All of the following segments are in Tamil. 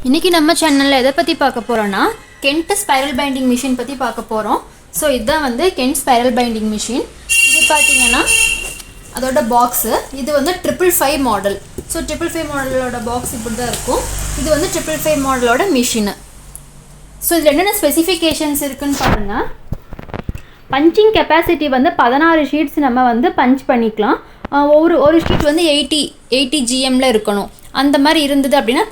இன்றைக்கி நம்ம சேனலில் எதை பற்றி பார்க்க போகிறோன்னா கென்ட் ஸ்பைரல் பைண்டிங் மிஷின் பற்றி பார்க்க போகிறோம். ஸோ இதுதான் வந்து கென்ட் ஸ்பைரல் பைண்டிங் மிஷின். இது பார்த்திங்கன்னா அதோட பாக்ஸு. இது வந்து 555 மாடல். ஸோ 555 மாடலோட பாக்ஸ் இப்படி தான் இருக்கும். இது வந்து 555 மாடலோட மிஷினு. ஸோ இதில் என்னென்ன ஸ்பெசிஃபிகேஷன்ஸ் இருக்குதுன்னு பாருங்கள். பஞ்சிங் கெப்பாசிட்டி வந்து 16 ஷீட்ஸ் நம்ம வந்து பஞ்ச் பண்ணிக்கலாம். ஒரு ஷீட் வந்து 80 GMல இருக்கணும். அந்த மாதிரி இருந்தது அப்படின்னா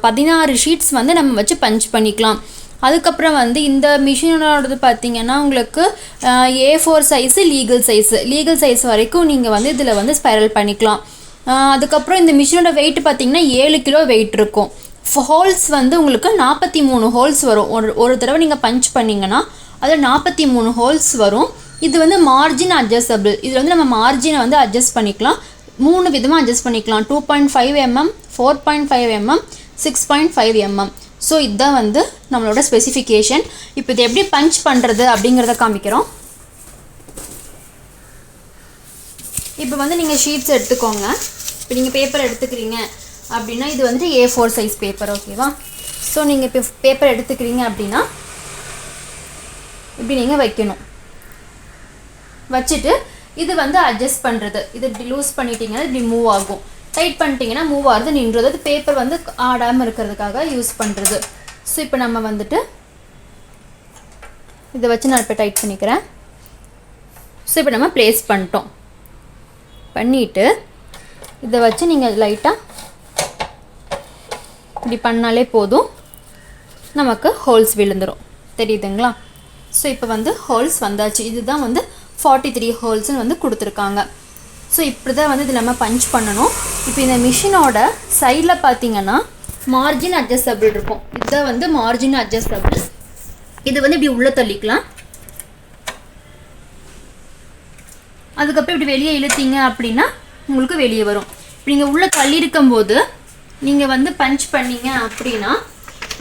16 ஷீட்ஸ் வந்து நம்ம வச்சு பஞ்ச் பண்ணிக்கலாம். அதுக்கப்புறம் வந்து இந்த மிஷினோடது பார்த்திங்கன்னா உங்களுக்கு A4 சைஸு லீகல் சைஸ் வரைக்கும் நீங்கள் வந்து இதில் வந்து ஸ்பைரல் பண்ணிக்கலாம். அதுக்கப்புறம் இந்த மிஷினோட வெயிட் பார்த்திங்கன்னா 7 கிலோ வெயிட் இருக்கும். ஹோல்ஸ் வந்து உங்களுக்கு 43 ஹோல்ஸ் வரும். ஒரு தடவை நீங்கள் பஞ்ச் பண்ணிங்கன்னா அதில் 43 ஹோல்ஸ் வரும். இது வந்து மார்ஜின் அட்ஜஸ்டபிள். இதில் வந்து நம்ம மார்ஜினை வந்து அட்ஜஸ்ட் பண்ணிக்கலாம். 3 விதமாக அட்ஜஸ்ட் பண்ணிக்கலாம். 2.5 mm, 4.5 mm, 6.5 mm. ஸோ இதுதான் வந்து நம்மளோட ஸ்பெசிஃபிகேஷன். இப்போ இது எப்படி பஞ்ச் பண்ணுறது அப்படிங்கிறத காமிக்கிறோம். இப்போ வந்து நீங்கள் ஷீட்ஸ் எடுத்துக்கோங்க. இப்போ நீங்கள் பேப்பர் எடுத்துக்கிறீங்க அப்படின்னா இது வந்துட்டு A4 சைஸ் பேப்பர், ஓகேவா? ஸோ நீங்கள் இப்போ பேப்பர் எடுத்துக்கிறீங்க அப்படின்னா இப்படி நீங்கள் வைக்கணும். வச்சுட்டு இது வந்து அட்ஜஸ்ட் பண்ணுறது. இது இப்படி லூஸ் பண்ணிட்டீங்கன்னா இப்படி மூவ் ஆகும். டைட் பண்ணிட்டீங்கன்னா மூவ் ஆகுது, நின்றது. அது பேப்பர் வந்து ஆடாமல் இருக்கிறதுக்காக யூஸ் பண்ணுறது. ஸோ இப்போ நம்ம வந்துட்டு இதை வச்சு நான் இப்போ டைட் பண்ணிக்கிறேன். ஸோ இப்போ நம்ம ப்ளேஸ் பண்ணிவிட்டு இதை வச்சு நீங்கள் லைட்டாக இப்படி பண்ணாலே போதும், நமக்கு ஹோல்ஸ் விழுந்துடும். தெரியுதுங்களா? ஸோ இப்போ வந்து ஹோல்ஸ் வந்தாச்சு. இதுதான் வந்து 43 ஹோல்ஸ்ன்னு வந்து கொடுத்துருக்காங்க. ஸோ இப்படி தான் வந்து இதில் நம்ம பஞ்ச் பண்ணணும். இப்போ இந்த மிஷினோட சைடில் பார்த்தீங்கன்னா மார்ஜின் அட்ஜஸ்டபிள் இருக்கும். இதுதான் வந்து மார்ஜின் அட்ஜஸ்டபிள். இது வந்து இப்படி உள்ளே தள்ளிக்கலாம். அதுக்கப்புறம் இப்படி வெளியே இழுத்தீங்க அப்படின்னா உங்களுக்கு வெளியே வரும். இப்போ நீங்கள் உள்ளே தள்ளி இருக்கும்போது நீங்கள் வந்து பஞ்ச் பண்ணீங்க அப்படின்னா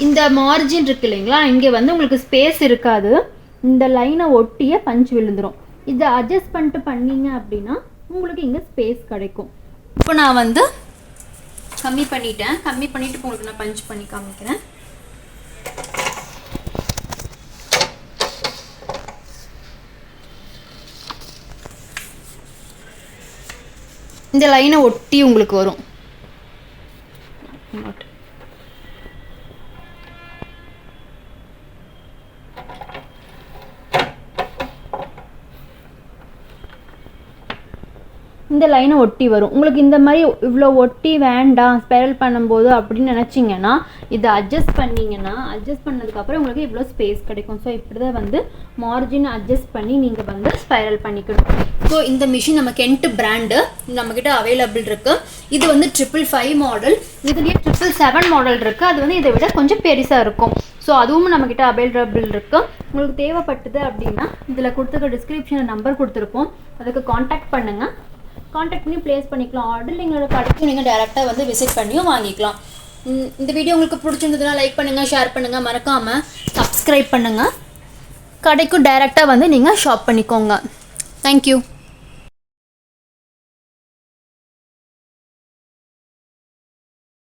இந்த மார்ஜின் இருக்கு இல்லைங்களா, இங்கே வந்து உங்களுக்கு ஸ்பேஸ் இருக்காது. இந்த லைனை ஒட்டியே பஞ்ச் விழுந்துடும். இதை அட்ஜஸ்ட் பண்ணிட்டு பண்ணீங்க அப்படின்னா உங்களுக்கு இங்கே ஸ்பேஸ் கிடைக்கும். இப்போ நான் வந்து கம்மி பண்ணிவிட்டு உங்களுக்கு நான் பஞ்ச் பண்ணி காமிக்கிறேன். இந்த லைனை ஒட்டி உங்களுக்கு வரும். இந்த லைனை ஒட்டி வரும். உங்களுக்கு இந்த மாதிரி இவ்வளோ ஒட்டி வேண்டாம் ஸ்பைரல் பண்ணும்போது அப்படின்னு நினச்சிங்கன்னா இதை அட்ஜஸ்ட் பண்ணதுக்கப்புறம் உங்களுக்கு இவ்வளோ ஸ்பேஸ் கிடைக்கும். ஸோ இப்படி தான் வந்து மார்ஜினை அட்ஜஸ்ட் பண்ணி நீங்கள் வந்து ஸ்பைரல் பண்ணிக்கணும். ஸோ இந்த மிஷின் நம்ம கென்ட் பிராண்டு நம்மக்கிட்ட அவைலபிள் இருக்குது. இது வந்து 555 மாடல். இதுலேயே 777 மாடல் இருக்குது. அது வந்து இதை விட கொஞ்சம் பெருசாக இருக்கும். ஸோ அதுவும் நம்மக்கிட்ட அவைலபிள் இருக்குது. உங்களுக்கு தேவைப்பட்டது அப்படின்னா இதில் கொடுத்துருக்க டிஸ்கிரிப்ஷனில் நம்பர் கொடுத்துருப்போம். அதுக்கு காண்டாக்ட் பண்ணுங்கள். காண்டாக்ட் பண்ணி ப்ளேஸ் பண்ணிக்கலாம். ஆர்டர் எங்களோட கடைக்கும் நீங்கள் டேரெக்டாக வந்து விசிட் பண்ணியும் வாங்கிக்கலாம். இந்த வீடியோ உங்களுக்கு பிடிச்சிருந்ததுன்னா லைக் பண்ணுங்கள், ஷேர் பண்ணுங்கள், மறக்காமல் சப்ஸ்கிரைப் பண்ணுங்கள். கடைக்கும் டேரெக்டாக வந்து நீங்கள் ஷாப் பண்ணிக்கோங்க. தேங்க்யூ.